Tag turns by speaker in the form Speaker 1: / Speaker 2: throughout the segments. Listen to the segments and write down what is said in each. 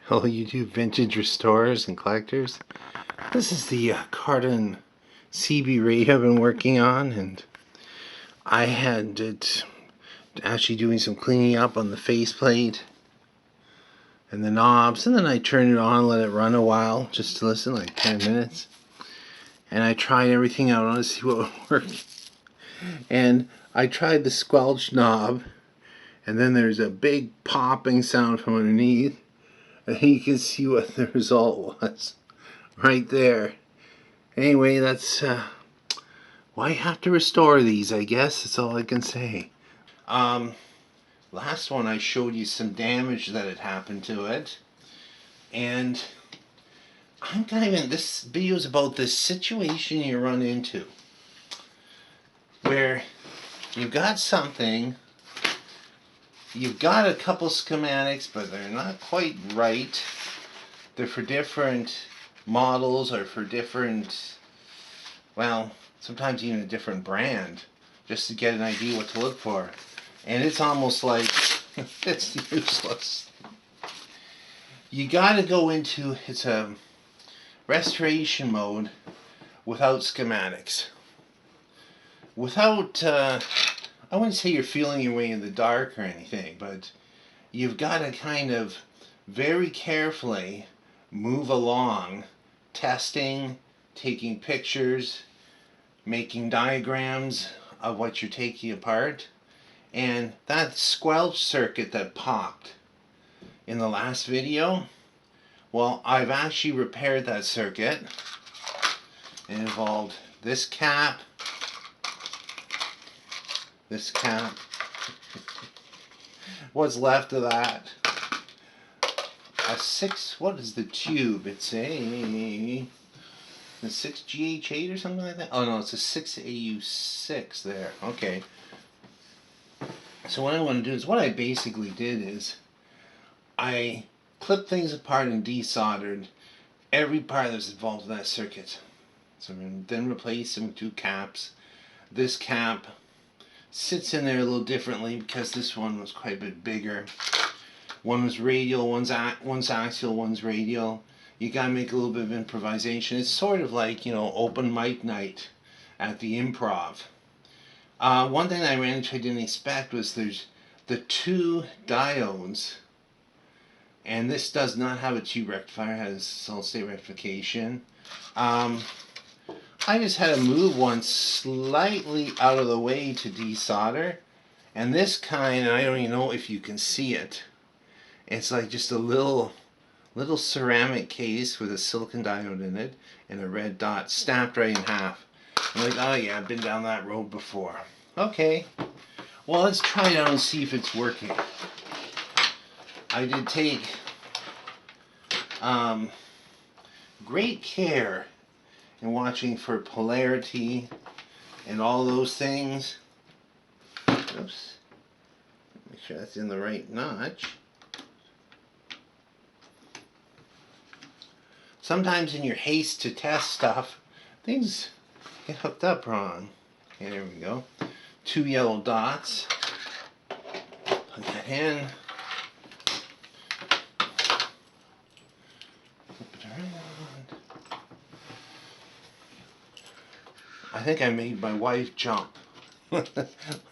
Speaker 1: Hello YouTube vintage restorers and collectors. This is the Cardin CB radio I've been working on, and I had it actually doing some cleaning up on the faceplate and the knobs, and then I turned it on, let it run a while just to listen, like 10 minutes, and I tried everything out on to see what would work. And I tried the squelch knob, and then there's a big popping sound from underneath, and you can see what the result was right there. Anyway, that's why you have to restore these, I guess. That's all I can say. Last one I showed you some damage that had happened to it, and I'm kind of this video is about this situation you run into where you've got something, you've got a couple schematics, but they're not quite right. They're for different models or for different, well, sometimes even a different brand, just to get an idea what to look for. And it's almost like it's useless. You gotta go into, it's a restoration mode without schematics. Without, I wouldn't say you're feeling your way in the dark or anything, but you've gotta kind of very carefully move along, testing, taking pictures, making diagrams of what you're taking apart. And that squelch circuit that popped in the last video, well, I've actually repaired that circuit. It involved this cap, what's left of that, what is the tube? It's a 6GH8 or something like that. Oh no, it's a 6AU6 there. Okay. So what I want to do is, what I basically did is I clipped things apart and desoldered every part that was involved in that circuit. So I'm going to then replace them with two caps. This cap sits in there a little differently because this one was quite a bit bigger. One was radial, one's axial, one's radial. You gotta make a little bit of improvisation. It's sort of like, open mic night at the Improv. One thing I ran into I didn't expect was there's the two diodes, and this does not have a tube rectifier, it has solid state rectification. I just had to move one slightly out of the way to desolder, and this kind, I don't even know if you can see it, it's like just a little ceramic case with a silicon diode in it and a red dot snapped right in half. I'm like, oh yeah, I've been down that road before. Okay, well, let's try it out and see if it's working. I did take great care in watching for polarity and all those things. Oops. Make sure that's in the right notch. Sometimes in your haste to test stuff, things get hooked up wrong. Okay, there we go. Two yellow dots. Put that in. Flip it around. I think I made my wife jump when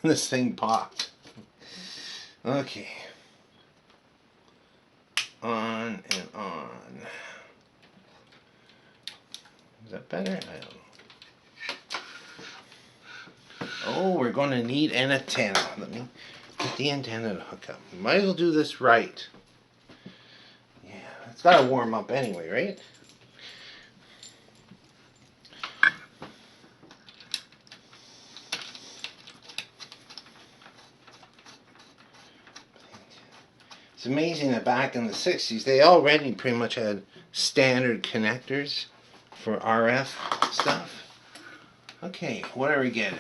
Speaker 1: this thing popped. Okay. On and on. Is that better? I don't know. Oh, we're going to need an antenna. Let me get the antenna to hook up. Might as well do this right. Yeah, it's got to warm up anyway, right? It's amazing that back in the 60s, they already pretty much had standard connectors for RF stuff. Okay, what are we getting?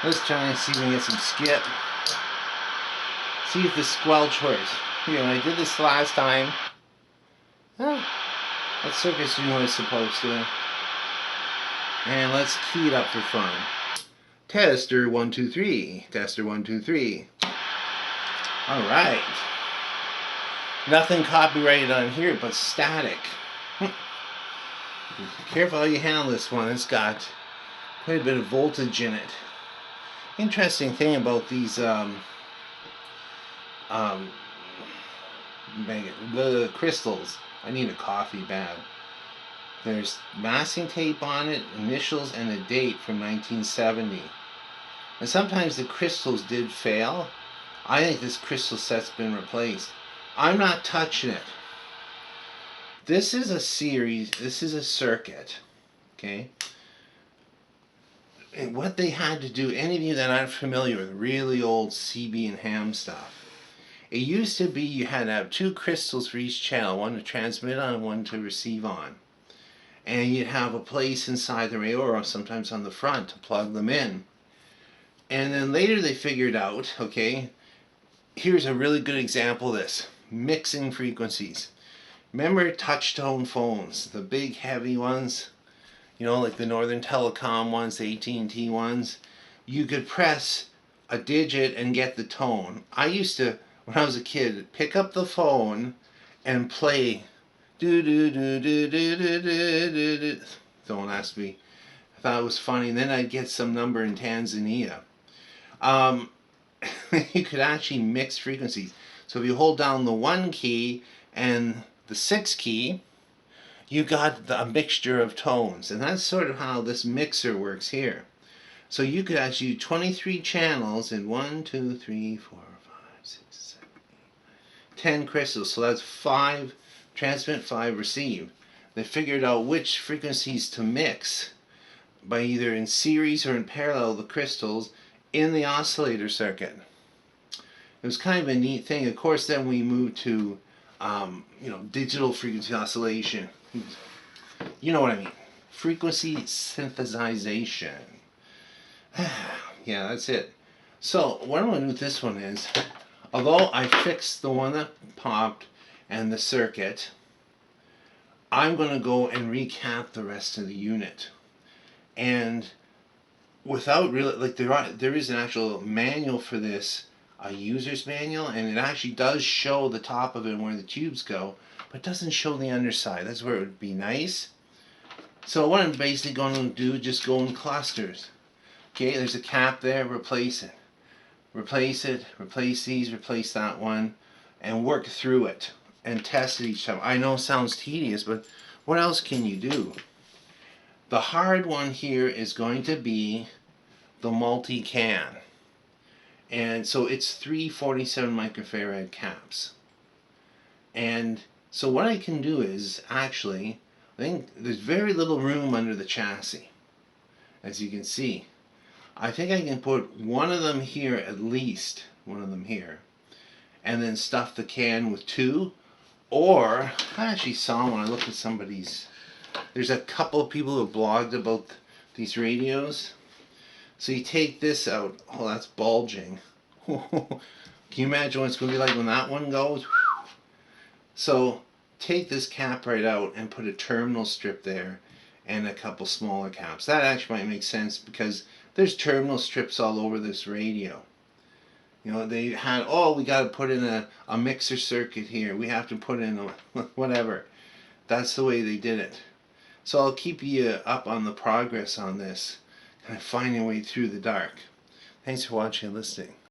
Speaker 1: Let's try and see if we can get some skip. See if the squelch works. When I did this last time, that circuit's doing what it's supposed to. And let's key it up for fun. Tester 1 2 3. Tester 1 2 3. All right. Nothing copyrighted on here, but static. Careful how you handle this one. It's got quite a bit of voltage in it. Interesting thing about these the crystals. I need a coffee bad. There's masking tape on it, initials, and a date from 1970. And sometimes the crystals did fail. I think this crystal set's been replaced. I'm not touching it. This is a series, this is a circuit, okay? And what they had to do, any of you that aren't familiar with really old CB and ham stuff, it used to be you had to have two crystals for each channel, one to transmit on and one to receive on. And you'd have a place inside the radio or sometimes on the front to plug them in. And then later they figured out, okay, here's a really good example of this. Mixing frequencies. Remember touch-tone phones, the big heavy ones, you know, like the Northern Telecom ones, the AT&T ones? You could press a digit and get the tone. I used to, when I was a kid, pick up the phone and play do do do do do do do do. Don't ask me. I thought it was funny. And then I'd get some number in Tanzania. You could actually mix frequencies. So if you hold down the 1 key and the 6 key, you got a mixture of tones. And that's sort of how this mixer works here. So you could actually do 23 channels in 1, 2, 3, 4, 5, 6, 7, 8, 10 crystals. So that's 5 transmit, 5 receive. They figured out which frequencies to mix by either in series or in parallel the crystals in the oscillator circuit. It was kind of a neat thing. Of course, then we moved to digital frequency oscillation. You know what I mean. Frequency synthesization. Yeah, that's it. So what I'm going to do with this one is, although I fixed the one that popped and the circuit, I'm going to go and recap the rest of the unit. And without really, like, there is an actual manual for this, a user's manual, and it actually does show the top of it and where the tubes go, but it doesn't show the underside. That's where it would be nice. So what I'm basically going to do is just go in clusters. Okay, there's a cap there, replace it. Replace it, replace these, replace that one, and work through it and test it each time. I know it sounds tedious, but what else can you do? The hard one here is going to be the multi-can. And so it's 347 microfarad caps. And so what I can do is actually, I think there's very little room under the chassis, as you can see. I think I can put one of them here, at least one of them here, and then stuff the can with 2. Or I actually saw when I looked at somebody's, there's a couple of people who blogged about these radios. So you take this out. Oh, that's bulging. Can you imagine what it's going to be like when that one goes? So take this cap right out and put a terminal strip there and a couple smaller caps. That actually might make sense because there's terminal strips all over this radio. You know, they had, oh, we got to put in a mixer circuit here. We have to put in a whatever. That's the way they did it. So I'll keep you up on the progress on this, kind of finding a way through the dark. Thanks for watching and listening.